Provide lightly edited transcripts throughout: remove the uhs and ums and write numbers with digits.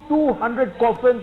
200 coffins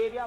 area.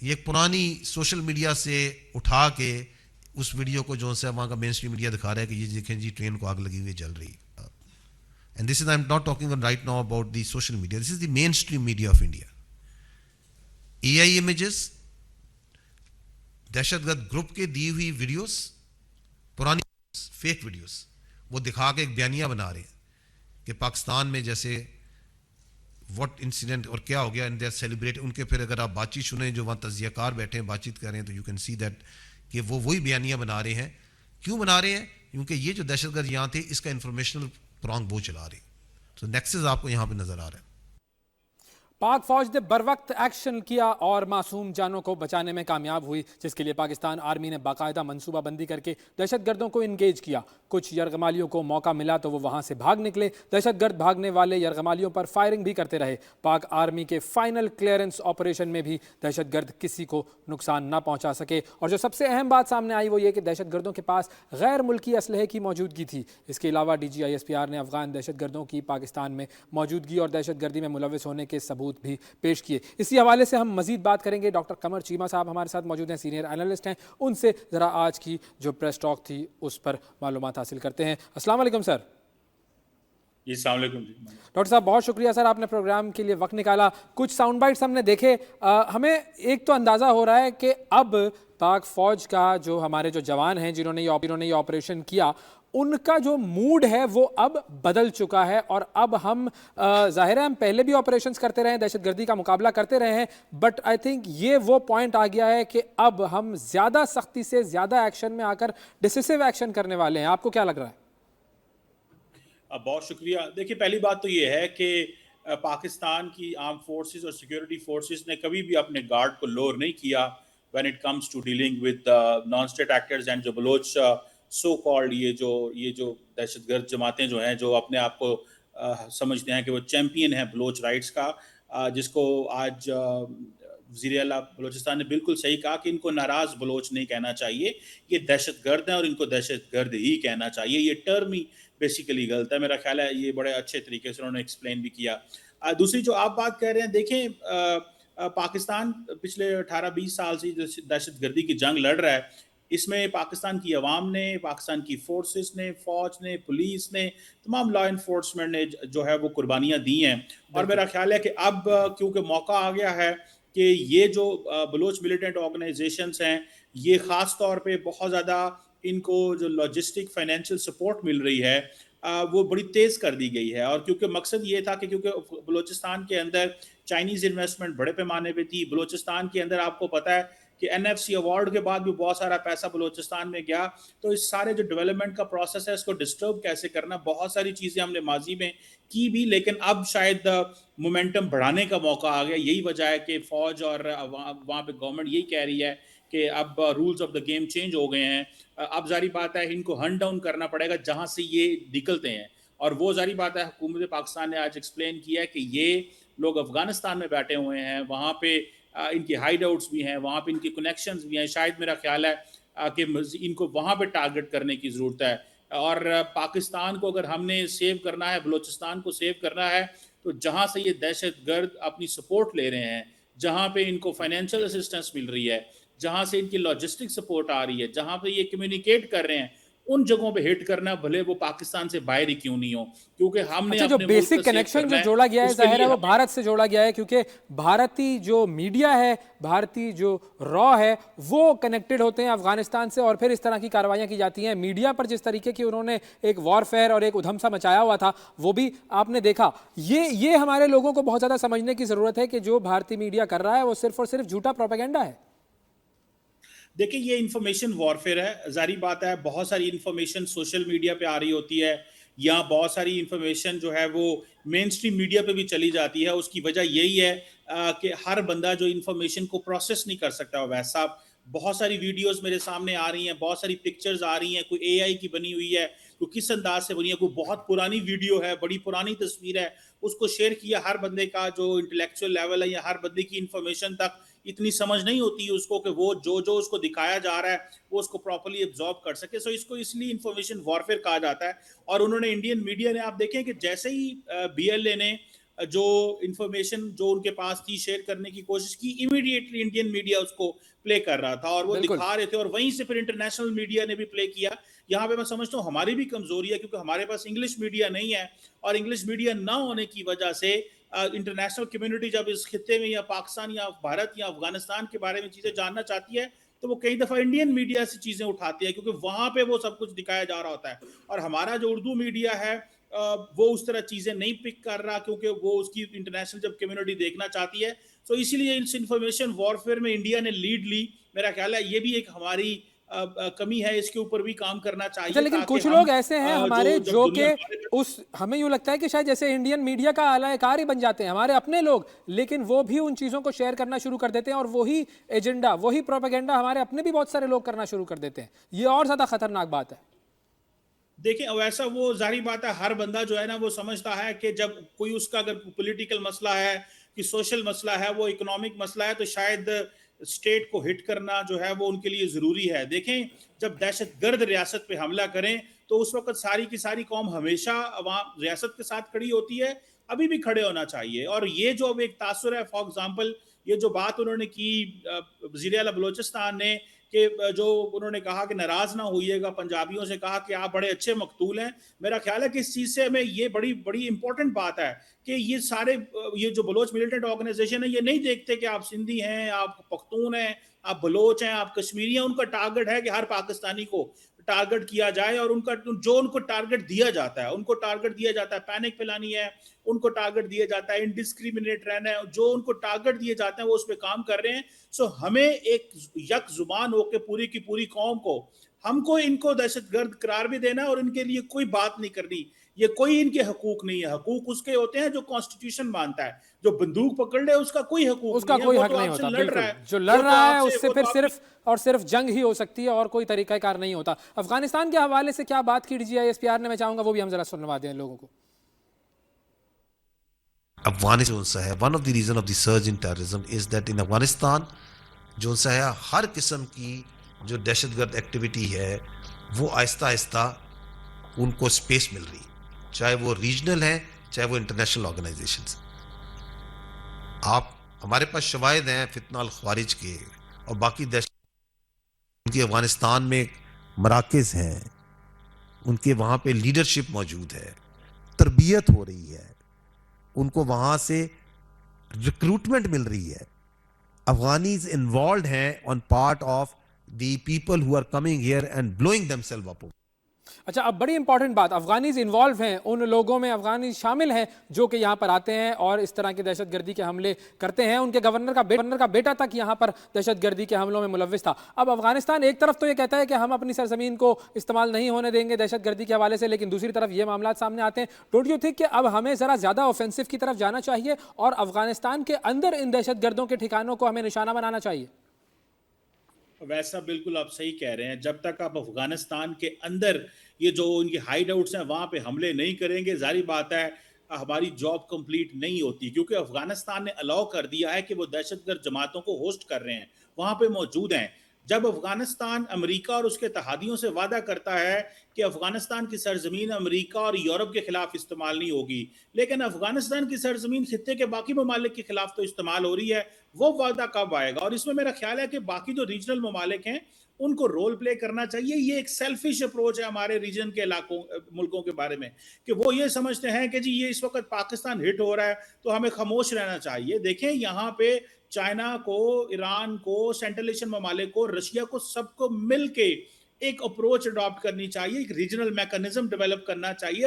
یہ ایک پرانی سوشل میڈیا سے اٹھا کے اس ویڈیو کو جو سے وہاں کا مین اسٹریم میڈیا دکھا رہا ہے کہ یہ دیکھیں جی ٹرین کو آگ لگی ہوئی جل رہی. And this is I am not talking right now about the social media, this is the mainstream media of India. A I images, دہشت گرد گروپ کے دی ہوئی ویڈیوز, پرانی فیک ویڈیوز وہ دکھا کے ایک بیانیہ بنا رہے ہیں کہ پاکستان میں جیسے واٹ انسیڈنٹ اور کیا ہو گیا, اینڈ دے آر سیلیبریٹ. ان کے پھر اگر آپ بات چیت سنیں جو وہاں تجزیہ کار بیٹھے ہیں بات چیت کر رہے ہیں تو یو کین سی دیٹ کہ وہ وہی بیانیہ بنا رہے ہیں. کیوں بنا رہے ہیں؟ کیونکہ یہ جو دہشت گرد یہاں تھے اس کا انفارمیشنل پرانگ وہ چلا رہے ہیں. تو نیکسس آپ کو یہاں پہ نظر آ رہا ہے. پاک فوج نے بروقت ایکشن کیا اور معصوم جانوں کو بچانے میں کامیاب ہوئی, جس کے لیے پاکستان آرمی نے باقاعدہ منصوبہ بندی کر کے دہشت گردوں کو انگیج کیا. کچھ یرغمالیوں کو موقع ملا تو وہ وہاں سے بھاگ نکلے. دہشت گرد بھاگنے والے یرغمالیوں پر فائرنگ بھی کرتے رہے. پاک آرمی کے فائنل کلیئرنس آپریشن میں بھی دہشت گرد کسی کو نقصان نہ پہنچا سکے. اور جو سب سے اہم بات سامنے آئی وہ یہ کہ دہشت گردوں کے پاس غیر ملکی اسلحے کی موجودگی تھی. اس کے علاوہ DGISPR نے افغان دہشت گردوں کی پاکستان میں موجودگی اور دہشت گردی میں ملوث ہونے کے ثبوت بھی پیش کیے. اسی حوالے سے ہم مزید بات کریں گے. ڈاکٹر قمر چیمہ صاحب ہمارے ساتھ موجود ہیں, سینئر اینالسٹ ہیں. ان سے ذرا آج کی جو پریس ٹاک تھی اس پر معلومات حاصل کرتے ہیں. السلام علیکم سر. جی السلام علیکم. ڈاکٹر صاحب بہت شکریہ سر, آپ نے پروگرام کے لیے وقت نکالا. کچھ ساؤنڈ بائٹس ہم نے دیکھے. ہمیں ایک تو اندازہ ہو رہا ہے کہ اب پاک فوج کا جو ہمارے جو جوان ہیں جنہوں نے یہ آپریشن کیا, ان کا جو موڈ ہے وہ اب بدل چکا ہے. اور اب ہم ظاہر ہے ہم پہلے بھی آپریشنز کرتے رہے ہیں, دہشت گردی کا مقابلہ کرتے رہے ہیں, بٹ آئی تھنک یہ وہ پوائنٹ آ گیا ہے کہ اب ہم زیادہ سختی سے زیادہ ایکشن میں آ کر ڈیسیسو ایکشن کرنے والے ہیں. آپ کو کیا لگ رہا ہے؟ بہت شکریہ. دیکھیے پہلی بات تو یہ ہے کہ پاکستان کی آرم فورسز اور سیکیورٹی فورسز نے کبھی بھی اپنے گارڈ کو لوور نہیں کیا when it comes to dealing with non-state actors and جو بلوچ سو کالڈ یہ جو دہشت گرد جماعتیں جو ہیں جو اپنے آپ کو سمجھتے ہیں کہ وہ چیمپئن ہیں بلوچ رائٹس کا, جس کو آج وزیر اعلیٰ بلوچستان نے بالکل صحیح کہا کہ ان کو ناراض بلوچ نہیں کہنا چاہیے, یہ دہشت گرد ہیں اور ان کو دہشت گرد ہی کہنا چاہیے. یہ ٹرم ہی بیسیکلی غلط ہے. میرا خیال ہے یہ بڑے اچھے طریقے سے انہوں نے ایکسپلین بھی کیا. دوسری جو آپ بات کہہ رہے ہیں, دیکھیں پاکستان پچھلے 18-20 سال سے دہشت گردی کی جنگ لڑ رہا ہے. اس میں پاکستان کی عوام نے, پاکستان کی فورسز نے, فوج نے, پولیس نے, تمام لا انفورسمنٹ نے جو ہے وہ قربانیاں دی ہیں. اور میرا خیال ہے کہ اب کیونکہ موقع آ گیا ہے کہ یہ جو بلوچ ملیٹنٹ آرگنائزیشنز ہیں یہ خاص طور پہ بہت زیادہ ان کو جو لاجسٹک فائنینشیل سپورٹ مل رہی ہے وہ بڑی تیز کر دی گئی ہے. اور کیونکہ مقصد یہ تھا کہ کیونکہ بلوچستان کے اندر چائنیز انویسٹمنٹ بڑے پیمانے پہ تھی, بلوچستان کے اندر آپ کو پتہ ہے کہ NFC ایوارڈ کے بعد بھی بہت سارا پیسہ بلوچستان میں گیا, تو اس سارے جو ڈیولپمنٹ کا پروسیس ہے اس کو ڈسٹرب کیسے کرنا, بہت ساری چیزیں ہم نے ماضی میں کی بھی, لیکن اب شاید مومنٹم بڑھانے کا موقع آ گیا. یہی وجہ ہے کہ فوج اور وہاں پہ گورنمنٹ یہی کہہ رہی ہے کہ اب rules of the game change ہو گئے ہیں. اب ظاہری بات ہے ان کو ہنٹ ڈاؤن کرنا پڑے گا جہاں سے یہ نکلتے ہیں, اور وہ ظاہری بات ہے حکومت پاکستان نے آج ایکسپلین کیا ہے کہ یہ لوگ افغانستان میں بیٹھے ہوئے ہیں, وہاں پہ ان کی ہائیڈ آؤٹس بھی ہیں, وہاں پہ ان کی کنیکشنز بھی ہیں. شاید میرا خیال ہے کہ ان کو وہاں پہ ٹارگٹ کرنے کی ضرورت ہے. اور پاکستان کو اگر ہم نے سیو کرنا ہے, بلوچستان کو سیو کرنا ہے, تو جہاں سے یہ دہشت گرد اپنی سپورٹ لے رہے ہیں, جہاں پہ ان کو فائنینشیل اسسٹنس مل رہی ہے, جہاں سے ان کی لاجسٹک سپورٹ آ رہی ہے, جہاں پہ یہ کمیونیکیٹ کر رہے ہیں, ان جگہوں پہ ہٹ کرنا, بھلے وہ پاکستان سے باہر ہی کیوں نہیں ہو, کیونکہ ہم نے جو بیسک کنیکشن جو جوڑا گیا ہے ظاہر ہے وہ بھارت سے جوڑا گیا ہے, کیونکہ بھارتی جو میڈیا ہے, بھارتی جو را ہے وہ کنیکٹڈ ہوتے ہیں افغانستان سے, اور پھر اس طرح کی کاروائیاں کی جاتی ہیں. میڈیا پر جس طریقے کی انہوں نے ایک وارفیئر اور ایک ادھم سا مچایا ہوا تھا وہ بھی آپ نے دیکھا. یہ ہمارے لوگوں کو بہت زیادہ سمجھنے کی ضرورت ہے کہ جو بھارتی میڈیا کر رہا ہے وہ صرف اور صرف جھوٹا پروپیگنڈا ہے. دیکھیں یہ انفارمیشن وارفیئر ہے, ظاہری بات ہے بہت ساری انفارمیشن سوشل میڈیا پہ آ رہی ہوتی ہے, یا بہت ساری انفارمیشن جو ہے وہ مین سٹریم میڈیا پہ بھی چلی جاتی ہے. اس کی وجہ یہی ہے کہ ہر بندہ جو انفارمیشن کو پروسیس نہیں کر سکتا. ویسا بہت ساری ویڈیوز میرے سامنے آ رہی ہیں, بہت ساری پکچرز آ رہی ہیں, کوئی AI کی بنی ہوئی ہے, کوئی کس انداز سے بنی ہے, کوئی بہت پرانی ویڈیو ہے, بڑی پرانی تصویر ہے, اس کو شیئر کیا. ہر بندے کا جو انٹلیکچوئل لیول ہے یا ہر بندے کی انفارمیشن تک اتنی سمجھ نہیں ہوتی اس کو کہ وہ جو اس کو دکھایا جا رہا ہے وہ اس کو پراپرلی ابزارب کر سکے. سو اس کو اس لیے انفارمیشن وارفیئر کہا جاتا ہے. اور انہوں نے انڈین میڈیا نے, آپ دیکھیں کہ جیسے ہی BLA نے جو انفارمیشن جو ان کے پاس تھی شیئر کرنے کی کوشش کی, امیڈیٹلی انڈین میڈیا اس کو پلے کر رہا تھا اور وہ دکھا رہے تھے, اور وہیں سے پھر انٹرنیشنل میڈیا نے بھی پلے کیا. یہاں پہ میں سمجھتا ہوں ہماری بھی کمزوری ہے, کیونکہ ہمارے پاس انگلش میڈیا نہیں ہے, اور انگلش میڈیا نہ ہونے کی وجہ سے انٹرنیشنل کمیونٹی جب اس خطے میں یا پاکستان یا بھارت یا افغانستان کے بارے میں چیزیں جاننا چاہتی ہے تو وہ کئی دفعہ انڈین میڈیا سے چیزیں اٹھاتی ہے, کیونکہ وہاں پہ وہ سب کچھ دکھایا جا رہا ہوتا ہے. اور ہمارا جو اردو میڈیا ہے وہ اس طرح چیزیں نہیں پک کر رہا, کیونکہ وہ اس کی انٹرنیشنل جب کمیونٹی دیکھنا چاہتی ہے. تو اسی لیے اس انفارمیشن وارفیئر میں انڈیا نے لیڈ لی. میرا خیال ہے یہ بھی ایک ہماری کمی ہے, اس کے اوپر بھی کام کرنا چاہیے. لیکن کچھ لوگ ایسے ہیں ہمارے جو کہ ہمیں یوں لگتا ہے کہ شاید جیسے انڈین میڈیا کا اعلی کار ہی بن جاتے ہیں ہمارے اپنے لوگ, لیکن وہ بھی ان چیزوں کو شیئر کرنا شروع کر دیتے ہیں, اور وہی ایجنڈا وہی پروپیگنڈا ہمارے اپنے بھی بہت سارے لوگ کرنا شروع کر دیتے ہیں. یہ اور زیادہ خطرناک بات ہے. دیکھیں ویسا وہ ظاہری بات ہے, ہر بندہ جو ہے نا وہ سمجھتا ہے کہ جب کوئی اس کا اگر پولیٹیکل مسئلہ ہے, کہ سوشل مسئلہ ہے, وہ اکنامک مسئلہ ہے, تو شاید اسٹیٹ کو ہٹ کرنا جو ہے وہ ان کے لیے ضروری ہے. دیکھیں جب دہشت گرد ریاست پہ حملہ کریں تو اس وقت ساری کی ساری قوم ہمیشہ عوام ریاست کے ساتھ کھڑی ہوتی ہے, ابھی بھی کھڑے ہونا چاہیے. اور یہ جو اب ایک تاثر ہے, فار ایگزامپل یہ جو بات انہوں نے کی وزیر اعلیٰ بلوچستان نے, کہ جو انہوں نے کہا کہ ناراض نہ ہوئیے گا, پنجابیوں سے کہا کہ آپ بڑے اچھے مقتول ہیں. میرا خیال ہے کہ اس چیز سے ہمیں یہ بڑی امپورٹنٹ بات ہے کہ یہ سارے یہ جو بلوچ ملیٹنٹ آرگنائزیشن ہے یہ نہیں دیکھتے کہ آپ سندھی ہیں, آپ پختون ہیں, آپ بلوچ ہیں, آپ کشمیری ہیں. ان کا ٹارگٹ ہے کہ ہر پاکستانی کو ٹارگٹ کیا جائے, اور ان کا جو ان کو ٹارگٹ دیا جاتا ہے, ان کو ٹارگٹ دیا جاتا ہے پینک پھیلانی ہے, ان کو ٹارگٹ دیا جاتا ہے انڈسکریمنیٹ رہنا ہے, جو ان کو ٹارگٹ دیے جاتے ہیں وہ اس پہ کام کر رہے ہیں. سو ہمیں ایک یک زبان ہو کے پوری کی پوری قوم کو, ہم کو ان کو دہشت گرد قرار بھی دینا ہے, اور ان کے لیے کوئی بات نہیں کرنی. یہ کوئی ان کے حقوق نہیں ہے, حقوق اس کے ہوتے ہیں جو کانسٹیٹیوشن مانتا ہے. جو بندوق پکڑ لے اس کا کوئی حقوق اس کا کوئی حق نہیں ہوتا. بالکل جو لڑ رہا ہے اس سے پھر صرف اور صرف جنگ ہی ہو سکتی ہے, اور کوئی طریقہ کار نہیں ہوتا. افغانستان کے حوالے سے کیا بات کی DGISPR نے, میں چاہوں گا وہ بھی ہم ذرا سنوا دیں لوگوں کو. افغانستان ہے one of the reason of the surge in terrorism is that in Afghanistan جو ہے ہر قسم کی جو دہشت گرد ایکٹیویٹی ہے وہ آہستہ آہستہ ان کو اسپیس مل رہی, چاہے وہ ریجنل ہیں چاہے وہ انٹرنیشنل آرگنائزیشنز. آپ ہمارے پاس شواہد ہیں فتنہ الخوارج کے اور باقی دہشت, ان کے افغانستان میں مراکز ہیں, ان کے وہاں پہ لیڈرشپ موجود ہے, تربیت ہو رہی ہے, ان کو وہاں سے ریکروٹمنٹ مل رہی ہے. افغانیز انوالوڈ ہیں on part of the people who are coming here and blowing them self up. اچھا, اب بڑی امپورٹنٹ بات, افغانیز انوالو ہیں, ان لوگوں میں افغانیز شامل ہیں جو کہ یہاں پر آتے ہیں اور اس طرح کی دہشت گردی کے حملے کرتے ہیں. ان کے گورنر کا بیٹا تک یہاں پر دہشت گردی کے حملوں میں ملوث تھا. اب افغانستان ایک طرف تو یہ کہتا ہے کہ ہم اپنی سرزمین کو استعمال نہیں ہونے دیں گے دہشت گردی کے حوالے سے, لیکن دوسری طرف یہ معاملات سامنے آتے ہیں. ڈونٹ یو تھنک کہ اب ہمیں ذرا زیادہ آفینسو کی طرف جانا چاہیے اور افغانستان کے اندر ان دہشت گردوں کے ٹھکانوں کو ہمیں نشانہ بنانا چاہیے؟ ویسا بالکل آپ صحیح کہہ رہے ہیں. جب تک آپ افغانستان کے اندر یہ جو ان کی ہائیڈ آؤٹس ہیں وہاں پہ حملے نہیں کریں گے, ظاہری بات ہے ہماری جاب کمپلیٹ نہیں ہوتی, کیونکہ افغانستان نے الاؤ کر دیا ہے کہ وہ دہشت گرد جماعتوں کو ہوسٹ کر رہے ہیں, وہاں پہ موجود ہیں. جب افغانستان امریکہ اور اس کے اتحادیوں سے وعدہ کرتا ہے کہ افغانستان کی سرزمین امریکہ اور یورپ کے خلاف استعمال نہیں ہوگی, لیکن افغانستان کی سرزمین خطے کے باقی ممالک کے خلاف تو استعمال ہو رہی ہے, وہ وعدہ کب آئے گا؟ اور اس میں میرا خیال ہے کہ باقی جو ریجنل ممالک ہیں ان کو رول پلے کرنا چاہیے. یہ ایک سیلفش اپروچ ہے ہمارے ریجن کے علاقوں ملکوں کے بارے میں, کہ وہ یہ سمجھتے ہیں کہ جی یہ اس وقت پاکستان ہٹ ہو رہا ہے تو ہمیں خاموش رہنا چاہیے. دیکھیں یہاں پہ چائنا کو, ایران کو, سینٹرل ایشین ممالک کو, رشیا کو, سب کو مل کے ایک اپروچ اڈاپٹ کرنی چاہیے, ایک ریجنل میکانزم ڈیولپ کرنا چاہیے.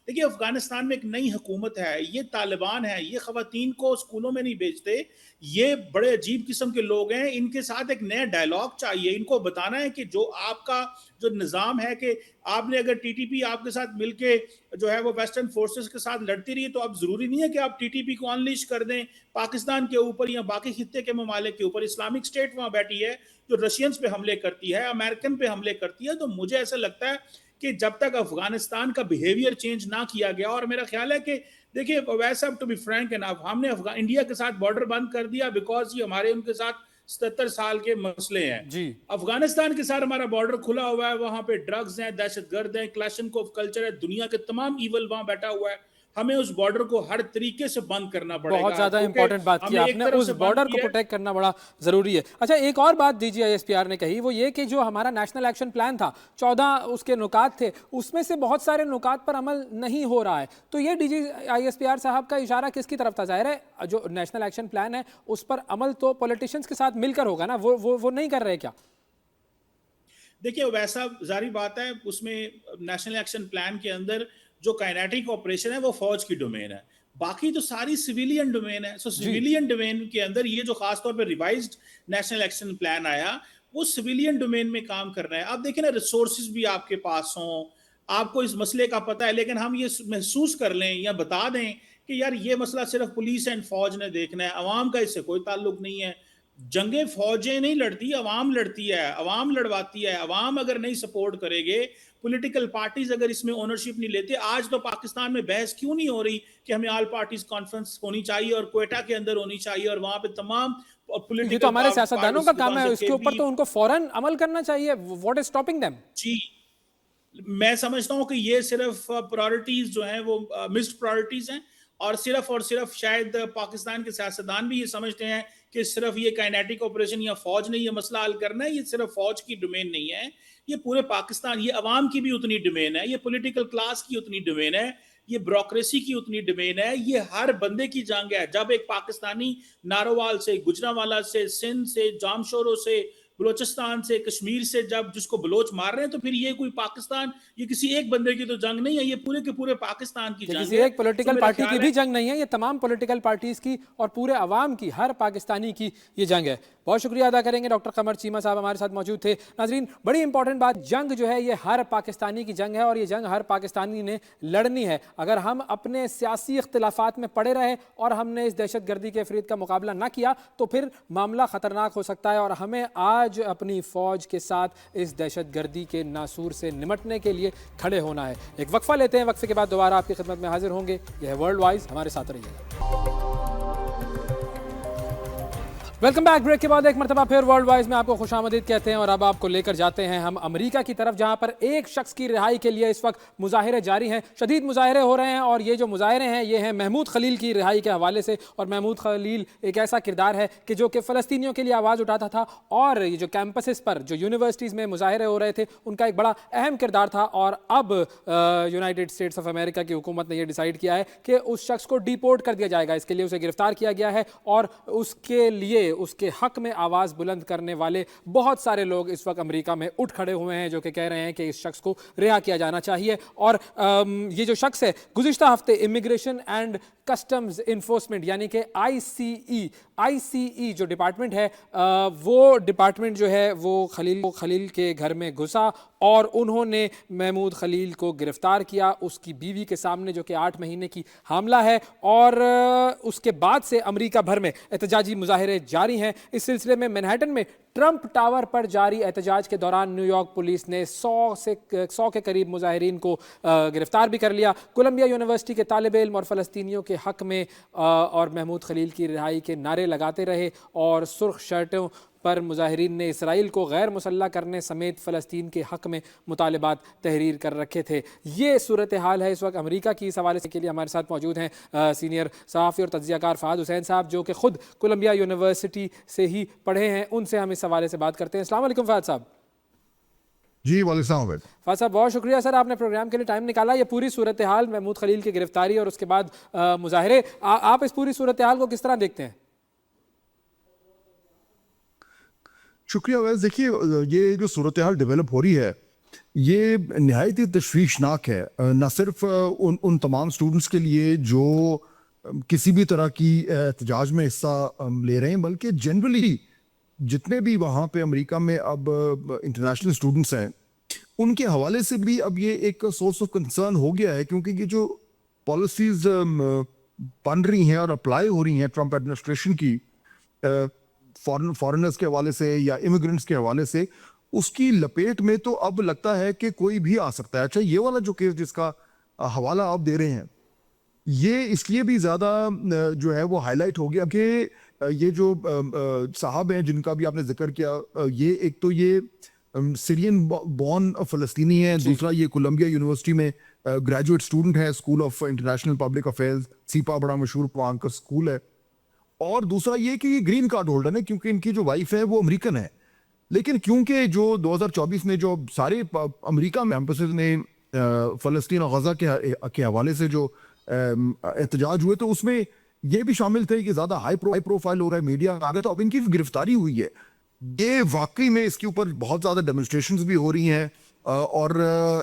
دیکھیے افغانستان میں ایک نئی حکومت ہے, یہ طالبان ہے, یہ خواتین کو اسکولوں میں نہیں بھیجتے, یہ بڑے عجیب قسم کے لوگ ہیں. ان کے ساتھ ایک نیا ڈائلاگ چاہیے, ان کو بتانا ہے کہ جو آپ کا جو نظام ہے کہ آپ نے اگر ٹی ٹی پی آپ کے ساتھ مل کے جو ہے وہ ویسٹرن فورسز کے ساتھ لڑتی رہی, تو اب ضروری نہیں ہے کہ آپ ٹی ٹی پی کو انلیش کر دیں پاکستان کے اوپر یا باقی خطے کے ممالک کے اوپر. اسلامک اسٹیٹ وہاں بیٹھی ہے جو رشینز پہ حملے کرتی ہے, امریکن پہ حملے کرتی ہے. تو مجھے ایسا لگتا ہے کہ جب تک افغانستان کا بیہیویئر چینج نہ کیا گیا, اور میرا خیال ہے کہ دیکھیے ویسا ٹو بی فرینک انف, ہم نے انڈیا کے ساتھ بارڈر بند کر دیا بیکاز یہ ہمارے ان کے ساتھ 77 سال کے مسئلے ہیں. جی افغانستان کے ساتھ ہمارا بارڈر کھلا ہوا ہے, وہاں پہ ڈرگز ہیں, دہشت گرد ہیں, کلاشنکوف کلچر ہے, دنیا کے تمام ایول وہاں بیٹھا ہوا ہے. ہمیں اس بارڈر کو ہر طریقے سے بند کرنا پڑے گا. بہت زیادہ امپورٹنٹ بات کی آپ نے, اس بارڈر کو پروٹیکٹ کرنا بڑا ضروری ہے. اچھا ایک اور بات DGISPR نے کہی, وہ یہ کہ جو ہمارا نیشنل ایکشن پلان تھا 14 اس کے نکات تھے, اس میں سے بہت سارے نکات پر عمل نہیں ہو رہا ہے. تو یہ DGISPR صاحب کا اشارہ کس کی طرف تھا؟ ظاہر ہے جو نیشنل ایکشن پلان ہے اس پر عمل تو پولیٹیشنز کے ساتھ مل کر ہوگا نا, وہ نہیں کر رہے کیا؟ دیکھیں ویسا ظاہری بات ہے, اس میں نیشنل ایکشن پلان کے اندر جو کائنیٹک آپریشن ہے وہ فوج کی ڈومین ہے, باقی تو ساری سویلین ڈومین ہے. سو سویلین ڈومین کے اندر یہ جو خاص طور پہ ریوائزڈ نیشنل ایکشن پلان آیا وہ سویلین ڈومین میں کام کر رہا ہے. آپ دیکھیں نا, ریسورسز بھی آپ کے پاس ہوں, آپ کو اس مسئلے کا پتہ ہے, لیکن ہم یہ محسوس کر لیں یا بتا دیں کہ یار یہ مسئلہ صرف پولیس اینڈ فوج نے دیکھنا ہے, عوام کا اس سے کوئی تعلق نہیں ہے. جنگیں فوجیں نہیں لڑتی, عوام لڑتی ہے, عوام لڑواتی ہے. عوام اگر نہیں سپورٹ کرے گے, پولیٹیکل پارٹیز اگر اس میں اونرشپ نہیں لیتے, آج تو پاکستان میں بحث کیوں نہیں ہو رہی کہ ہمیں آل پارٹیز کانفرنس ہونی چاہیے اور کوئٹہ کے اندر ہونی چاہیے اور وہاں پہ تمام پولیٹیکل, یہ تو ہمارے سیاستدانوں کا کام ہے, اس کے اوپر تو ان کو فوراً عمل کرنا چاہیے. What is stopping them? جی میں سمجھتا ہوں کہ یہ صرف پرائورٹیز جو ہیں وہ مسڈ پرائورٹیز ہیں, اور صرف شاید پاکستان کے سیاستدان بھی یہ سمجھتے ہیں کہ صرف یہ کائنیٹک آپریشن یا فوج نے یہ مسئلہ حل کرنا ہے. یہ صرف فوج کی ڈومین نہیں ہے, یہ پورے پاکستان, یہ عوام کی بھی اتنی ڈومین ہے, یہ پولیٹیکل کلاس کی اتنی ڈومین ہے, یہ بیوروکریسی کی اتنی ڈومین ہے. یہ ہر بندے کی جنگ ہے. جب ایک پاکستانی نارووال سے, گجرانوالہ سے, سندھ سے, جامشورو سے, بلوچستان سے, کشمیر سے جب جس کو بلوچ مار رہے ہیں, تو پھر یہ کوئی پاکستان, یہ کسی ایک بندے کی تو جنگ نہیں ہے, یہ پورے کے پورے پاکستان کی جنگ ہے. کسی ایک پولیٹیکل پارٹی کی بھی جنگ نہیں ہے, یہ تمام پولیٹیکل پارٹیز کی اور پورے عوام کی, ہر پاکستانی کی یہ جنگ ہے. بہت شکریہ ادا کریں گے ڈاکٹر قمر چیمہ صاحب ہمارے ساتھ موجود تھے. ناظرین بڑی امپورٹنٹ بات, جنگ جو ہے یہ ہر پاکستانی کی جنگ ہے اور یہ جنگ ہر پاکستانی نے لڑنی ہے. اگر ہم اپنے سیاسی اختلافات میں پڑے رہے اور ہم نے اس دہشت گردی کے افرید کا مقابلہ نہ کیا تو پھر معاملہ خطرناک ہو سکتا ہے, اور ہمیں آج اپنی فوج کے ساتھ اس دہشت گردی کے ناسور سے نمٹنے کے لیے کھڑے ہونا ہے. ایک وقفہ لیتے ہیں, وقفے کے بعد دوبارہ آپ کی خدمت میں حاضر ہوں گے. یہ ہے ورلڈ وائز, ہمارے ساتھ رہیے گا. Welcome back. بریک کے بعد ایک مرتبہ پھر ورلڈ وائز میں آپ کو خوش آمدید کہتے ہیں, اور اب آپ کو لے کر جاتے ہیں ہم امریکہ کی طرف, جہاں پر ایک شخص کی رہائی کے لیے اس وقت مظاہرے جاری ہیں, شدید مظاہرے ہو رہے ہیں. اور یہ جو مظاہرے ہیں یہ ہیں محمود خلیل کی رہائی کے حوالے سے. اور محمود خلیل ایک ایسا کردار ہے کہ جو کہ فلسطینیوں کے لیے آواز اٹھاتا تھا, اور یہ جو کیمپسز پر جو یونیورسٹیز میں مظاہرے ہو رہے تھے ان کا ایک بڑا اہم کردار تھا. اور اب یونائٹڈ اسٹیٹس آف امریکہ کی حکومت نے یہ ڈیسائیڈ کیا ہے کہ اس شخص کو ڈیپورٹ کر دیا جائے گا. اس کے لیے اسے گرفتار کیا گیا ہے, اور اس کے لیے اس کے حق میں آواز بلند کرنے والے بہت سارے لوگ اس وقت امریکہ میں اٹھ کھڑے ہوئے ہیں, جو کہ کہہ رہے ہیں کہ اس شخص کو رہا کیا جانا چاہیے. اور یہ جو شخص ہے گزشتہ ہفتے امیگریشن اینڈ کسٹمز انفورسمنٹ یعنی کہ آئی سی ای جو ڈپارٹمنٹ ہے, وہ ڈپارٹمنٹ جو ہے وہ خلیل کے گھر میں گھسا اور انہوں نے محمود خلیل کو گرفتار کیا اس کی بیوی کے سامنے, جو کہ 8 مہینے کی حاملہ ہے. اور اس کے بعد سے امریکہ بھر میں احتجاجی مظاہرے جاری ہیں. اس سلسلے میں مینہٹن میں ٹرمپ ٹاور پر جاری احتجاج کے دوران نیو یارک پولیس نے 100 کے قریب مظاہرین کو گرفتار بھی کر لیا. کولمبیا یونیورسٹی کے طالب علم اور فلسطینیوں کے حق میں اور محمود خلیل کی رہائی کے نعرے لگاتے رہے, اور سرخ شرٹوں پر مظاہرین نے اسرائیل کو غیر مسلح کرنے سمیت فلسطین کے حق میں مطالبات تحریر کر رکھے تھے. یہ صورتحال ہے اس وقت امریکہ کی. اس حوالے سے کے لیے ہمارے ساتھ موجود ہیں سینئر صحافی اور تجزیہ کار فہد حسین صاحب, جو کہ خود کولمبیا یونیورسٹی سے ہی پڑھے ہیں. ان سے ہم اس حوالے سے بات کرتے ہیں. السلام علیکم فہد صاحب. جی وعلیکم السلام. فہد صاحب بہت شکریہ سر, آپ نے پروگرام کے لیے ٹائم نکالا. یہ پوری صورتحال محمود خلیل کی گرفتاری اور اس کے بعد مظاہرے, آپ اس پوری صورتحال کو کس طرح دیکھتے ہیں؟ شکریہ. ویسے دیکھیے یہ جو صورتحال ڈیولپ ہو رہی ہے یہ نہایت ہی تشویشناک ہے, نہ صرف ان تمام اسٹوڈنٹس کے لیے جو کسی بھی طرح کی احتجاج میں حصہ لے رہے ہیں, بلکہ جنرلی جتنے بھی وہاں پہ امریکہ میں اب انٹرنیشنل اسٹوڈنٹس ہیں ان کے حوالے سے بھی اب یہ ایک سورس آف کنسرن ہو گیا ہے, کیونکہ یہ جو پالیسیز بن رہی ہیں اور اپلائی ہو رہی ہیں ٹرمپ ایڈمنسٹریشن کی فارنرز کے حوالے سے یا امیگرنٹس کے حوالے سے, اس کی لپیٹ میں تو اب لگتا ہے کہ کوئی بھی آ سکتا ہے. اچھا یہ والا جو کیس جس کا حوالہ آپ دے رہے ہیں یہ اس لیے بھی زیادہ جو ہے وہ ہائی لائٹ ہو گیا کہ یہ جو صاحب ہیں جن کا بھی آپ نے ذکر کیا, یہ ایک تو یہ سیرین بورن فلسطینی ہیں, دوسرا یہ کولمبیا یونیورسٹی میں گریجویٹ اسٹوڈنٹ ہے school of international public affairs, SIPA بڑا مشہور وہاں کا اسکول ہے. اور دوسرا یہ کہ یہ گرین کارڈ ہولڈر ہے کیونکہ ان کی جو وائف ہے وہ امریکن ہے. لیکن کیونکہ جو 2024 میں جو سارے امریکہ میں کیمپسز میں فلسطین اور غزہ کے حوالے سے جو احتجاج ہوئے تو اس میں یہ بھی شامل تھے کہ زیادہ ہائی پروفائل ہو رہا ہے, میڈیا آ گیا, تو اب ان کی گرفتاری ہوئی ہے. یہ واقعی میں اس کے اوپر بہت زیادہ ڈیمونسٹریشنز بھی ہو رہی ہیں اور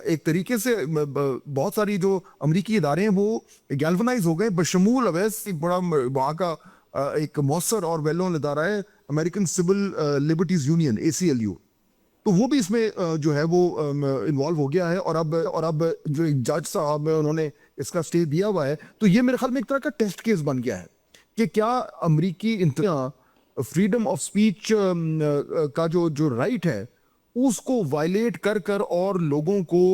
ایک طریقے سے بہت ساری جو امریکی ادارے ہیں وہ گیلونائز ہو گئے بشمول اویس بڑا وہاں کا ایک مؤثر اور ویل نون ادارہ ہے American civil liberties union ACLU, تو وہ بھی اس میں جو ہے وہ انوالو ہو گیا ہے. اور اب جو جج صاحب ہیں انہوں نے اس کا اسٹے دیا ہوا ہے, تو یہ میرے خیال میں ایک طرح کا ٹیسٹ کیس بن گیا ہے کہ کیا امریکی فریڈم آف اسپیچ کا جو رائٹ ہے اس کو وائلیٹ کر اور لوگوں کو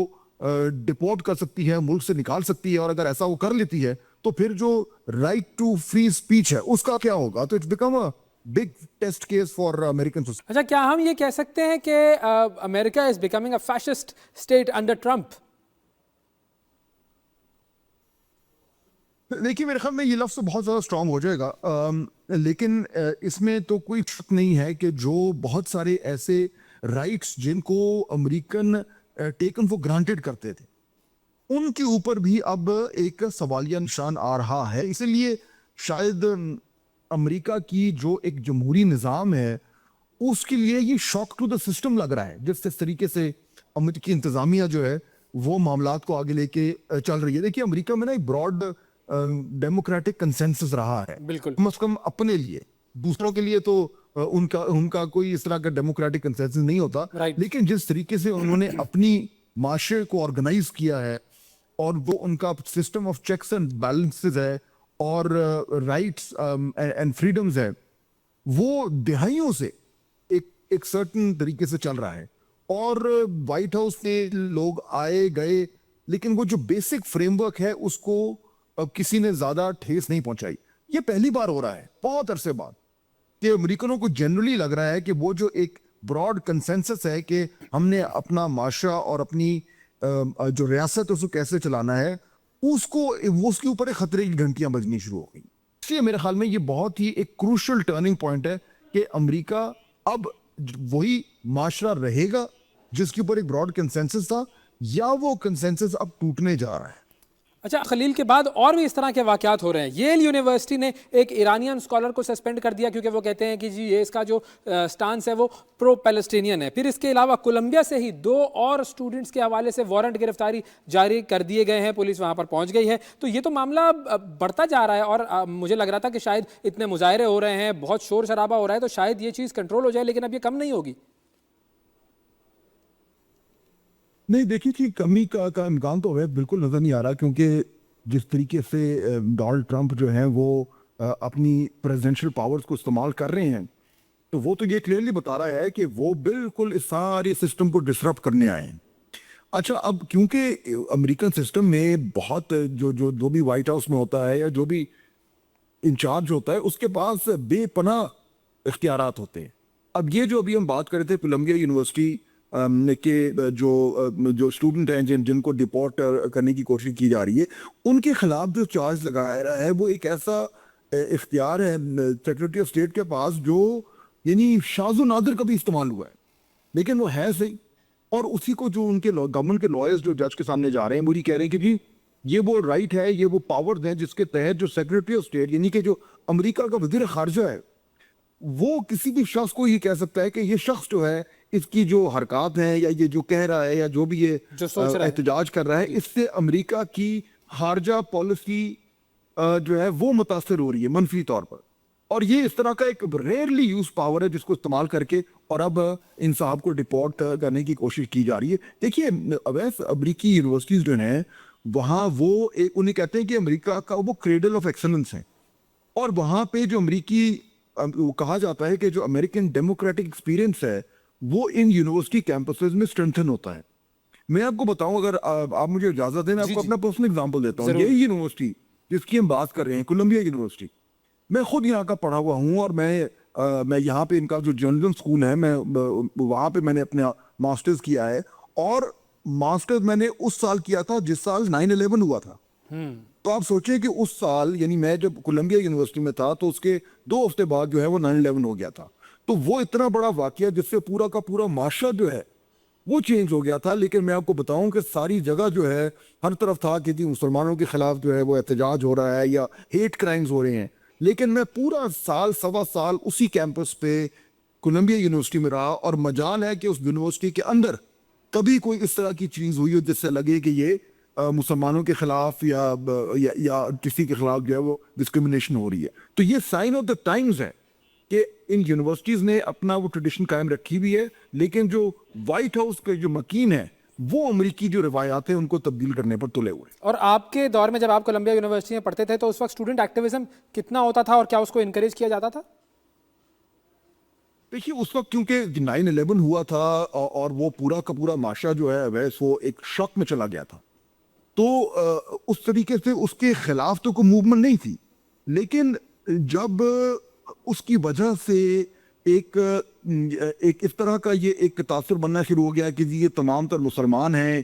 ڈپورٹ کر سکتی ہے, ملک سے نکال سکتی ہے. اور اگر ایسا وہ کر لیتی ہے تو پھر جو رائٹ ٹو فری اسپیچ ہے اس کا کیا ہوگا؟ تو it's become a big test case for American society. اچھا, کیا ہم یہ کہہ سکتے ہیں کہ America is becoming a fascist state under Trump? دیکھیے میرے خیال میں یہ لفظ بہت زیادہ اسٹرانگ ہو جائے گا, لیکن اس میں تو کوئی شک نہیں ہے کہ جو بہت سارے ایسے رائٹس جن کو امریکن ٹیکن فور گرانٹیڈ کرتے تھے ان کے اوپر بھی اب ایک سوالیہ نشان آ رہا ہے. اسی لیے شاید امریکہ کی جو ایک جمہوری نظام ہے اس کے لیے یہ شاک ٹو دا سسٹم لگ رہا ہے جس طریقے سے امریکی انتظامیہ جو ہے وہ معاملات کو آگے لے کے چل رہی ہے. دیکھیے امریکہ میں نا ایک براڈ ڈیموکریٹک کنسنسس رہا ہے, بالکل, کم از کم اپنے لیے. دوسروں کے لیے تو ان کا کوئی اس طرح کا ڈیموکریٹک کنسنسس نہیں ہوتا, لیکن جس طریقے سے انہوں نے اپنی معاشرے کو آرگنائز کیا ہے اور وہ ان کا system of checks and balances ہے اور رائٹس اینڈ فریڈمز ہے, وہ دہائیوں سے ایک سرٹن طریقے سے چل رہا ہے. اور وائٹ ہاؤس میں لوگ آئے گئے لیکن وہ جو بیسک فریم ورک ہے اس کو کسی نے زیادہ ٹھیس نہیں پہنچائی. یہ پہلی بار ہو رہا ہے بہت عرصے بعد کہ امریکنوں کو جنرلی لگ رہا ہے کہ وہ جو ایک براڈ کنسنسس ہے کہ ہم نے اپنا معاشرہ اور اپنی جو ریاست اس کو کیسے چلانا ہے اس کے اوپر ایک خطرے کی گھنٹیاں بجنی شروع ہو گئی. اس لیے میرے خیال میں یہ بہت ہی ایک کروشل ٹرننگ پوائنٹ ہے کہ امریکہ اب وہی معاشرہ رہے گا جس کے اوپر ایک براڈ کنسنسس تھا یا وہ کنسنسس اب ٹوٹنے جا رہا ہے. اچھا خلیل, کے بعد اور بھی اس طرح کے واقعات ہو رہے ہیں. ییل یونیورسٹی نے ایک ایرانین اسکالر کو سسپینڈ کر دیا کیونکہ وہ کہتے ہیں کہ جی یہ اس کا جو سٹانس ہے وہ پرو پیلسٹینین ہے. پھر اس کے علاوہ کولمبیا سے ہی 2 اور اسٹوڈنٹس کے حوالے سے وارنٹ گرفتاری جاری کر دیے گئے ہیں, پولیس وہاں پر پہنچ گئی ہے. تو یہ تو معاملہ بڑھتا جا رہا ہے اور مجھے لگ رہا تھا کہ شاید اتنے مظاہرے ہو رہے ہیں, بہت شور شرابہ ہو رہا ہے تو شاید یہ چیز کنٹرول ہو جائے, لیکن اب یہ کم نہیں ہوگی. نہیں دیکھیے کہ کمی کا امکان تو ہے بالکل نظر نہیں آ رہا, کیونکہ جس طریقے سے ڈونلڈ ٹرمپ جو ہیں وہ اپنی پریزیڈنشل پاورز کو استعمال کر رہے ہیں تو وہ تو یہ کلیئرلی بتا رہا ہے کہ وہ بالکل اس سارے سسٹم کو ڈسرپٹ کرنے آئے ہیں. اچھا اب کیونکہ امریکن سسٹم میں بہت جو بھی وائٹ ہاؤس میں ہوتا ہے یا جو بھی انچارج ہوتا ہے اس کے پاس بے پناہ اختیارات ہوتے ہیں. اب یہ جو ابھی ہم بات کر رہے تھے کولمبیا یونیورسٹی کے جو اسٹوڈنٹ ہیں جن کو ڈپورٹ کرنے کی کوشش کی جا رہی ہے ان کے خلاف جو چارج لگایا رہا ہے وہ ایک ایسا اختیار ہے سیکرٹری آف اسٹیٹ کے پاس جو یعنی شاذ و نادر کبھی استعمال ہوا ہے, لیکن وہ ہے صحیح. اور اسی کو جو ان کے گورنمنٹ کے لائرز جو جج کے سامنے جا رہے ہیں وہ یہ کہہ رہے ہیں کہ جی یہ وہ رائٹ ہے, یہ وہ پاورز ہیں جس کے تحت جو سیکرٹری آف اسٹیٹ یعنی کہ جو امریکہ کا وزیر خارجہ ہے وہ کسی بھی شخص کو یہ کہہ سکتا ہے کہ یہ شخص جو ہے اس کی جو حرکات ہیں یا یہ جو کہہ رہا ہے یا جو بھی یہ احتجاج کر رہا ہے اس سے امریکہ کی خارجہ پالیسی جو ہے وہ متاثر ہو رہی ہے منفی طور پر. اور یہ اس طرح کا ایک ریئرلی یوز پاور ہے جس کو استعمال کر کے اور اب ان صاحب کو ڈپورٹ کرنے کی کوشش کی جا رہی ہے. دیکھیے اویس امریکی یونیورسٹیز جو ہیں وہاں وہ انہیں کہتے ہیں کہ امریکہ کا وہ کریڈل آف ایکسلنس ہیں, اور وہاں پہ جو امریکی کہا جاتا ہے کہ جو امریکن ڈیموکریٹک ایکسپیرینس ہے وہ ان یونیورسٹی کیمپسز میں اسٹرینتھن ہوتا ہے. میں آپ کو بتاؤں, اگر آپ مجھے اجازت دیں میں آپ کو اپنا پرسنل اگزامپل دیتا ہوں. یہی یونیورسٹی جس کی ہم بات کر رہے ہیں کولمبیا یونیورسٹی, میں خود یہاں کا پڑھا ہوا ہوں اور میں یہاں پہ ان کا جو جرنلزم اسکول ہے میں وہاں پہ میں نے اپنا ماسٹرز کیا ہے. اور ماسٹرز میں نے اس سال کیا تھا جس سال 9/11 ہوا تھا. تو آپ سوچیں کہ اس سال یعنی میں جب کولمبیا یونیورسٹی میں تھا تو اس کے 2 ہفتے بعد جو ہے وہ 9/11 ہو گیا تھا. تو وہ اتنا بڑا واقعہ جس سے پورا کا پورا معاشرہ جو ہے وہ چینج ہو گیا تھا. لیکن میں آپ کو بتاؤں کہ ساری جگہ جو ہے ہر طرف تھا کہ مسلمانوں کے خلاف جو ہے وہ احتجاج ہو رہا ہے یا ہیٹ کرائمز ہو رہے ہیں. لیکن میں پورا سال سوا سال اسی کیمپس پہ کولمبیا یونیورسٹی میں رہا, اور مجال ہے کہ اس یونیورسٹی کے اندر کبھی کوئی اس طرح کی چیز ہوئی ہو جس سے لگے کہ یہ مسلمانوں کے خلاف یا کسی کے خلاف جو ہے وہ ڈسکرمنیشن ہو رہی ہے. تو یہ سائن آف دا ٹائمز ہے کہ ان یونیورسٹیز نے اپنا وہ ٹریڈیشن قائم رکھی بھی ہے, لیکن جو وائٹ ہاؤس کے جو مکین ہے وہ امریکی جو روایات ہیں ان کو تبدیل کرنے پر تلے ہوئے. اور آپ کے دور میں جب آپ کولمبیا یونیورسٹی میں پڑھتے تھے تو اس وقت اسٹوڈنٹ ایکٹیویزم کتنا ہوتا تھا اور کیا اس کو انکریج کیا جاتا تھا؟ دیکھیے اس وقت کیونکہ 9/11 ہوا تھا اور وہ پورا کا پورا معاشرہ جو ہے وہ ایک شاک میں چلا گیا تھا, تو اس طریقے سے اس کے خلاف تو کوئی موومنٹ نہیں تھی. لیکن جب اس کی وجہ سے ایک اس طرح کا یہ ایک تاثر بننا شروع ہو گیا کہ یہ تمام تر مسلمان ہیں,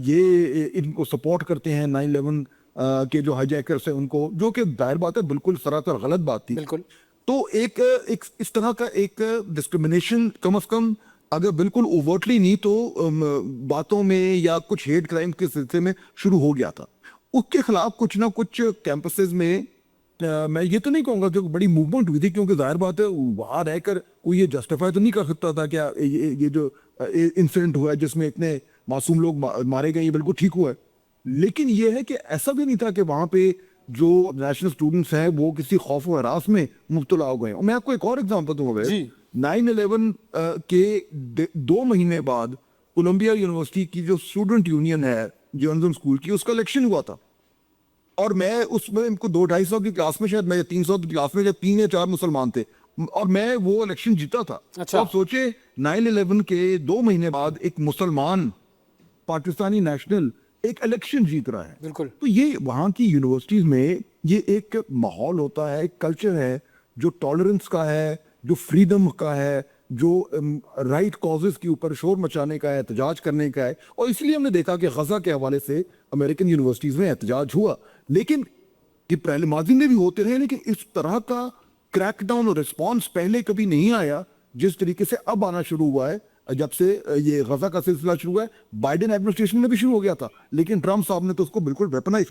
یہ ان کو سپورٹ کرتے ہیں 9/11 کے جو ہائی جیکرس ہیں ان کو, جو کہ ظاہر بات ہے بالکل سراسر غلط بات تھی. بالکل. تو ایک اس طرح کا ایک ڈسکرمنیشن کم از کم اگر بالکل اوورٹلی نہیں تو باتوں میں یا کچھ ہیٹ کرائم کے سلسلے میں شروع ہو گیا تھا. اس کے خلاف کچھ نہ کچھ کیمپسز میں میں یہ تو نہیں کہوں گا کہ بڑی موومنٹ ہوئی تھی, کیونکہ ظاہر بات ہے وہاں رہ کر کوئی یہ جسٹیفائی تو نہیں کر سکتا تھا کہ یہ جو انسیڈنٹ ہوا ہے جس میں اتنے معصوم لوگ مارے گئے یہ بالکل ٹھیک ہوا ہے. لیکن یہ ہے کہ ایسا بھی نہیں تھا کہ وہاں پہ جو نیشنل اسٹوڈنٹس ہیں وہ کسی خوف و ہراس میں مبتلا ہو گئے. اور میں آپ کو ایک اور ایگزامپل دوں گا. 9/11 کے 2 مہینے بعد کولمبیا یونیورسٹی کی جو اسٹوڈنٹ یونین ہے جرنلزم اسکول کی, اس کا الیکشن ہوا تھا, اور میں اس میں 200-250 کی کلاس میں, شاید میں 300 کی کلاس میں, جب 3 یا 4 مسلمان تھے, اور میں وہ الیکشن جیتا تھا. تو آپ سوچے 9/11 کے 2 مہینے بعد ایک مسلمان پاکستانی نیشنل ایک الیکشن جیت رہا ہے. بالکل. تو یہ وہاں کی یونیورسٹیز میں یہ ایک ماحول ہوتا ہے, ایک کلچر ہے جو ٹالرنس کا ہے, جو فریڈم کا ہے, جو رائٹ کازز کے اوپر شور مچانے کا ہے, احتجاج کرنے کا ہے. اور اس لیے ہم نے دیکھا کہ غزہ کے حوالے سے امریکن یونیورسٹیز میں احتجاج ہوا, لیکن یہ پہلے ماضی میں بھی ہوتے رہے, لیکن اس طرح کا کریک ڈاؤن اور رسپانس پہلے کبھی نہیں آیا جس طریقے سے اب آنا شروع ہوا ہے جب سے یہ غزہ کا سلسلہ شروع ہوا ہے. بائیڈن ایڈمنسٹریشن میں بھی شروع ہو گیا تھا, لیکن ٹرمپ صاحب نے تو اس کو بالکل ویپنائز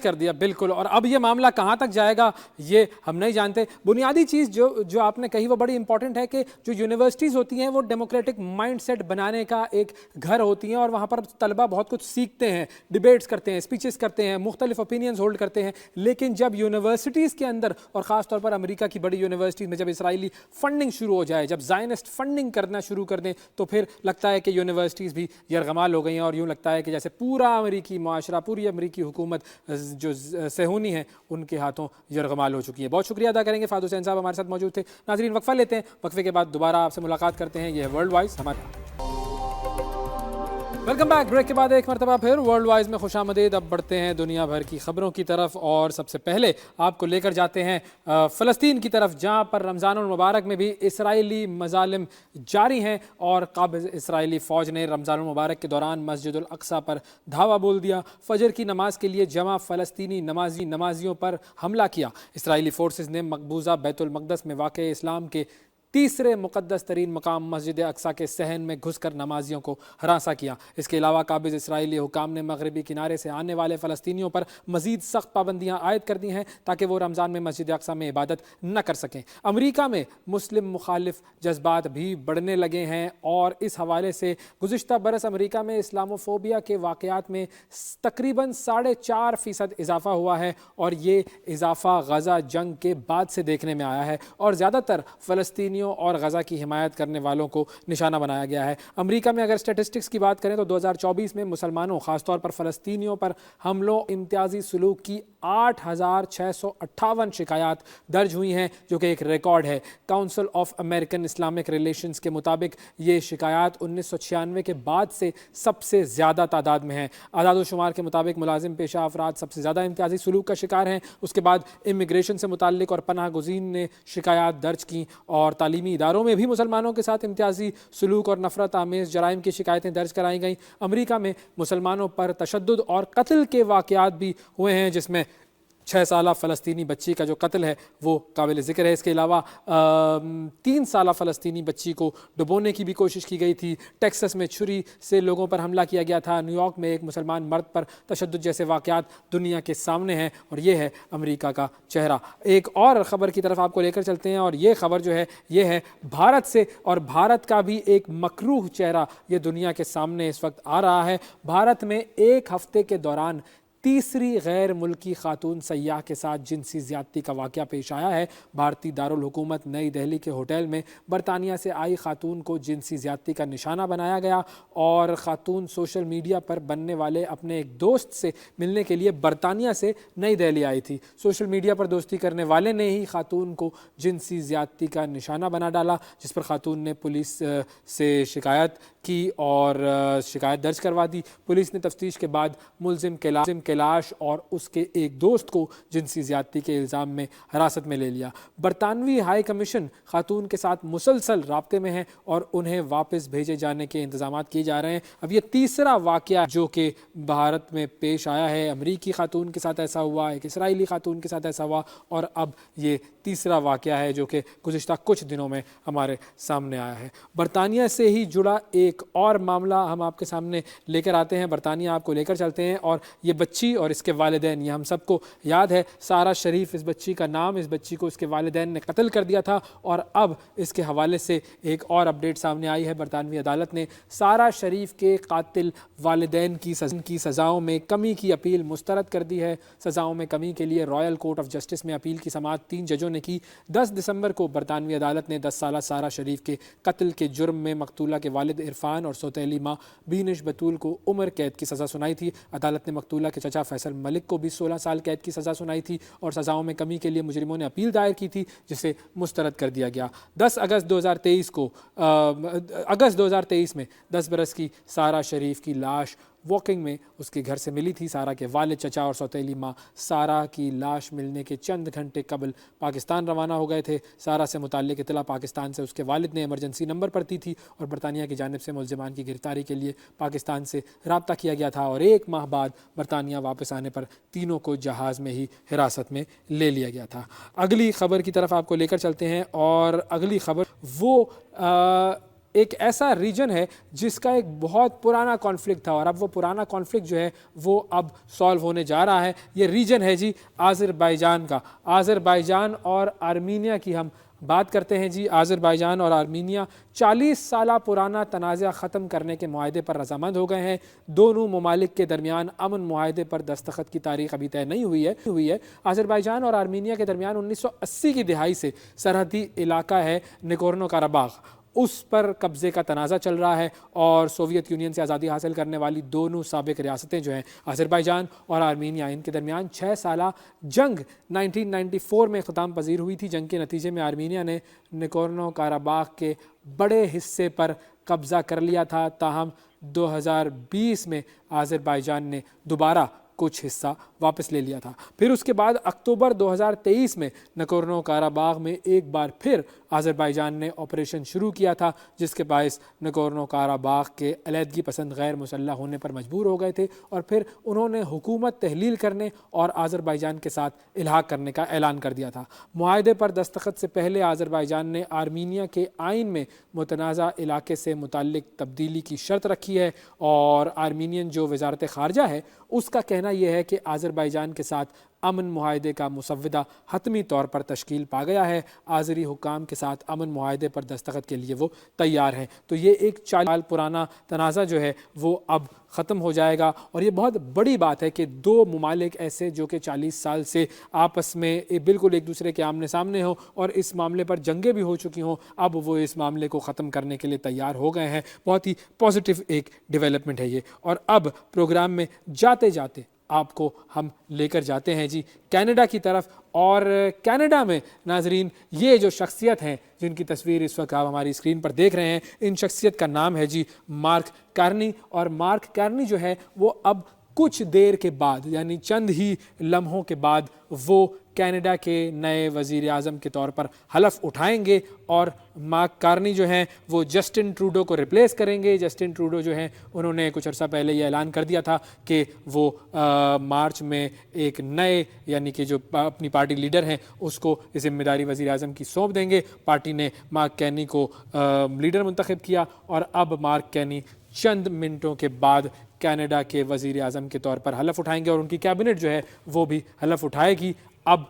کر دیا. بالکل. اور اب یہ معاملہ کہاں تک جائے گا یہ ہم نہیں جانتے. بنیادی چیز جو آپ نے کہی وہ بڑی امپورٹنٹ ہے کہ جو یونیورسٹیز ہوتی ہیں وہ ڈیموکریٹک مائنڈ سیٹ بنانے کا ایک گھر ہوتی ہیں, اور وہاں پر طلبہ بہت کچھ سیکھتے ہیں, ڈیبیٹس کرتے ہیں, اسپیچز کرتے ہیں, مختلف اوپینینز ہولڈ کرتے ہیں. لیکن جب یونیورسٹیز کے اندر, اور خاص طور پر امریکہ کی بڑی یونیورسٹیز میں جب اسرائیلی فنڈنگ شروع ہو جائے, جب زائنسٹ فنڈنگ کرنا شروع کر دیں, تو پھر لگتا ہے کہ یونیورسٹیز بھی یرغمال ہو گئی ہیں, اور یوں لگتا ہے کہ جیسے پورا امریکی معاشرہ, پوری امریکی حکومت جو صہیونی ہیں ان کے ہاتھوں یرغمال ہو چکی ہے. بہت شکریہ ادا کریں گے فہد حسین صاحب ہمارے ساتھ موجود تھے. ناظرین وقفہ لیتے ہیں, وقفے کے بعد دوبارہ آپ سے ملاقات کرتے ہیں. یہ ہے ورلڈ وائز ہمارے. Welcome back. بریک کے بعد ایک مرتبہ پھر ورلڈ وائز میں خوش آمدید. اب بڑھتے ہیں دنیا بھر کی خبروں کی طرف, اور سب سے پہلے آپ کو لے کر جاتے ہیں فلسطین کی طرف, جہاں پر رمضان المبارک میں بھی اسرائیلی مظالم جاری ہیں, اور قابض اسرائیلی فوج نے رمضان المبارک کے دوران مسجد الاقصی پر دھاوا بول دیا. فجر کی نماز کے لیے جمع فلسطینی نمازیوں پر حملہ کیا. اسرائیلی فورسز نے مقبوضہ بیت المقدس میں واقع اسلام کے تیسرے مقدس ترین مقام مسجد اقصی کے صحن میں گھس کر نمازیوں کو ہراساں کیا. اس کے علاوہ قابض اسرائیلی حکام نے مغربی کنارے سے آنے والے فلسطینیوں پر مزید سخت پابندیاں عائد کر دی ہیں تاکہ وہ رمضان میں مسجد اقصی میں عبادت نہ کر سکیں. امریکہ میں مسلم مخالف جذبات بھی بڑھنے لگے ہیں, اور اس حوالے سے گزشتہ برس امریکہ میں اسلاموفوبیا کے واقعات میں تقریباً 4.5% اضافہ ہوا ہے, اور یہ اضافہ غزہ جنگ کے بعد سے دیکھنے میں آیا ہے, اور زیادہ تر فلسطینی اور غزہ کی حمایت کرنے والوں کو نشانہ بنایا گیا ہے. امریکہ میں اگر اسٹیٹسٹکس کی بات کریں تو 2024 میں مسلمانوں, خاص طور پر فلسطینیوں پر حملوں, امتیازی سلوک کی 8,658 شکایات درج ہوئی ہیں, جو کہ ایک ریکارڈ ہے. Council of American Islamic relations کے مطابق یہ شکایات 1996 کے بعد سے سب سے زیادہ تعداد میں ہیں. اعداد و شمار کے مطابق ملازم پیشہ افراد سب سے زیادہ امتیازی سلوک کا شکار ہیں. اس کے بعد امیگریشن سے متعلق اور پناہ گزین نے شکایات درج کی, اور تعلیمی اداروں میں بھی مسلمانوں کے ساتھ امتیازی سلوک اور نفرت آمیز جرائم کی شکایتیں درج کرائی گئیں. امریکہ میں مسلمانوں پر تشدد اور قتل کے واقعات بھی ہوئے ہیں، جس میں 6 سالہ فلسطینی بچی کا جو قتل ہے وہ قابل ذکر ہے. اس کے علاوہ 3 سالہ فلسطینی بچی کو ڈبونے کی بھی کوشش کی گئی تھی. ٹیکسس میں چھری سے لوگوں پر حملہ کیا گیا تھا. نیو یارک میں ایک مسلمان مرد پر تشدد جیسے واقعات دنیا کے سامنے ہیں، اور یہ ہے امریکہ کا چہرہ. ایک اور خبر کی طرف آپ کو لے کر چلتے ہیں، اور یہ خبر جو ہے یہ ہے بھارت سے، اور بھارت کا بھی ایک مکروہ چہرہ یہ دنیا کے سامنے اس وقت آ رہا ہے. بھارت میں ایک ہفتے کے دوران تیسری غیر ملکی خاتون سیاح کے ساتھ جنسی زیادتی کا واقعہ پیش آیا ہے. بھارتی دارالحکومت نئی دہلی کے ہوٹل میں برطانیہ سے آئی خاتون کو جنسی زیادتی کا نشانہ بنایا گیا، اور خاتون سوشل میڈیا پر بننے والے اپنے ایک دوست سے ملنے کے لیے برطانیہ سے نئی دہلی آئی تھی. سوشل میڈیا پر دوستی کرنے والے نے ہی خاتون کو جنسی زیادتی کا نشانہ بنا ڈالا، جس پر خاتون نے پولیس سے شکایت کی اور شکایت درج کروا دی. پولیس نے تفتیش کے بعد ملزم کیلاش اور اس کے ایک دوست کو جنسی زیادتی کے الزام میں حراست میں لے لیا. برطانوی ہائی کمیشن خاتون کے ساتھ مسلسل رابطے میں ہے اور انہیں واپس بھیجے جانے کے انتظامات کیے جا رہے ہیں. اب یہ تیسرا واقعہ جو کہ بھارت میں پیش آیا ہے. امریکی خاتون کے ساتھ ایسا ہوا، ایک اسرائیلی خاتون کے ساتھ ایسا ہوا، اور اب یہ تیسرا واقعہ ہے جو کہ گزشتہ کچھ دنوں میں ہمارے سامنے آیا ہے. برطانیہ سے ہی جڑا ایک اور معاملہ ہم آپ کے سامنے لے کر آتے ہیں. برطانیہ آپ کو لے کر چلتے ہیں، اور یہ بچی اور اس کے والدین، یہ ہم سب کو یاد ہے سارہ شریف اس بچی کا نام. اس بچی کو اس کے والدین نے قتل کر دیا تھا، اور اب اس کے حوالے سے ایک اور اپڈیٹ سامنے آئی ہے. برطانوی عدالت نے سارہ شریف کے قاتل والدین کی سزاؤں میں کمی کی اپیل مسترد کر دی ہے. سزاؤں میں کمی کے لیے رائل کورٹ آف جسٹس میں اپیل کی سماعت 3 ججوں نے کی. 10 دسمبر کو برطانوی عدالت نے 10 سالہ سارہ شریف کے قتل کے جرم میں مقتولہ کے والد عرفان اور سوتیلی ماں بینش بتول کو عمر قید کی سزا سنائی تھی. عدالت نے مقتولہ کے چچا فیصل ملک کو بھی 16 سال قید کی سزا سنائی تھی، اور سزاؤں میں کمی کے لیے مجرموں نے اپیل دائر کی تھی، جسے مسترد کر دیا گیا. 10 اگست 2023 میں 10 برس کی سارہ شریف کی لاش واکنگ میں اس کے گھر سے ملی تھی. سارہ کے والد، چچا اور سوتیلی ماں سارہ کی لاش ملنے کے چند گھنٹے قبل پاکستان روانہ ہو گئے تھے. سارہ سے متعلق اطلاع پاکستان سے اس کے والد نے ایمرجنسی نمبر پر دی تھی، اور برطانیہ کی جانب سے ملزمان کی گرفتاری کے لیے پاکستان سے رابطہ کیا گیا تھا، اور 1 ماہ بعد برطانیہ واپس آنے پر تینوں کو جہاز میں ہی حراست میں لے لیا گیا تھا. اگلی خبر کی طرف آپ کو لے کر چلتے ہیں، اور اگلی خبر وہ ایک ایسا ریجن ہے جس کا ایک بہت پرانا کانفلکٹ تھا، اور اب وہ پرانا کانفلکٹ جو ہے وہ اب سالو ہونے جا رہا ہے. یہ ریجن ہے جی آذربائیجان کا. آذربائیجان اور آرمینیا کی ہم بات کرتے ہیں جی. آذربائیجان اور آرمینیا 40 سالہ پرانا تنازع ختم کرنے کے معاہدے پر رضامند ہو گئے ہیں. دونوں ممالک کے درمیان امن معاہدے پر دستخط کی تاریخ ابھی طے نہیں ہوئی ہے. آذربائیجان اور آرمینیا کے درمیان 1980 کی دہائی سے سرحدی علاقہ ہے نگورنو کاراباخ، اس پر قبضے کا تنازع چل رہا ہے، اور سوویت یونین سے آزادی حاصل کرنے والی دونوں سابق ریاستیں جو ہیں آذربائیجان اور آرمینیا، ان کے درمیان 6 سالہ جنگ 1994 میں اختتام پذیر ہوئی تھی. جنگ کے نتیجے میں آرمینیا نے نگورنو کاراباخ کے بڑے حصے پر قبضہ کر لیا تھا، تاہم 2020 میں آذربائیجان نے دوبارہ کچھ حصہ واپس لے لیا تھا. پھر اس کے بعد اکتوبر 2023 میں نگورنو کاراباخ میں ایک بار پھر آذربائیجان نے آپریشن شروع کیا تھا، جس کے باعث نگورنو کاراباخ کے علیحدگی پسند غیر مسلح ہونے پر مجبور ہو گئے تھے، اور پھر انہوں نے حکومت تحلیل کرنے اور آذربائیجان کے ساتھ الحاق کرنے کا اعلان کر دیا تھا. معاہدے پر دستخط سے پہلے آذربائیجان نے آرمینیا کے آئین میں متنازع علاقے سے متعلق تبدیلی کی شرط رکھی ہے، اور آرمینین جو وزارت خارجہ ہے اس کا کہنا یہ ہے کہ آذربائیجان کے ساتھ امن معاہدے کا مسودہ حتمی طور پر تشکیل پا گیا ہے. آذری حکام کے ساتھ امن معاہدے پر دستخط کے لیے وہ تیار ہیں. تو یہ ایک 40 سال پرانا تنازع جو ہے وہ اب ختم ہو جائے گا، اور یہ بہت بڑی بات ہے کہ 2 ممالک ایسے جو کہ 40 سال سے آپس میں بالکل ایک دوسرے کے آمنے سامنے ہوں اور اس معاملے پر جنگیں بھی ہو چکی ہوں، اب وہ اس معاملے کو ختم کرنے کے لیے تیار ہو گئے ہیں. بہت ہی پازیٹیو ایک ڈیولپمنٹ ہے یہ. اور اب پروگرام میں جاتے جاتے آپ کو ہم لے کر جاتے ہیں جی کینیڈا کی طرف. اور کینیڈا میں ناظرین یہ جو شخصیت ہیں جن کی تصویر اس وقت آپ ہماری اسکرین پر دیکھ رہے ہیں، ان شخصیت کا نام ہے جی مارک کارنی. اور مارک کارنی جو ہے وہ اب کچھ دیر کے بعد، یعنی چند ہی لمحوں کے بعد، وہ کینیڈا کے نئے وزیر اعظم کے طور پر حلف اٹھائیں گے اور مارک کارنی جو ہیں وہ جسٹن ٹروڈو کو ریپلیس کریں گے. جسٹن ٹروڈو جو ہیں انہوں نے کچھ عرصہ پہلے یہ اعلان کر دیا تھا کہ وہ مارچ میں ایک نئے یعنی کہ جو اپنی پارٹی لیڈر ہیں اس کو ذمہ داری وزیر اعظم کی سونپ دیں گے. پارٹی نے مارک کینی کو لیڈر منتخب کیا اور اب مارک کینی چند منٹوں کے بعد کینیڈا کے وزیر اعظم کے طور پر حلف اٹھائیں گے اور ان کی کیبنٹ جو ہے وہ بھی حلف اٹھائے گی. اب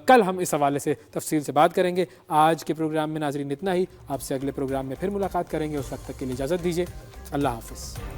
کل ہم اس حوالے سے تفصیل سے بات کریں گے. آج کے پروگرام میں ناظرین اتنا ہی. آپ سے اگلے پروگرام میں پھر ملاقات کریں گے. اس وقت تک کے لیے اجازت دیجیے. اللہ حافظ.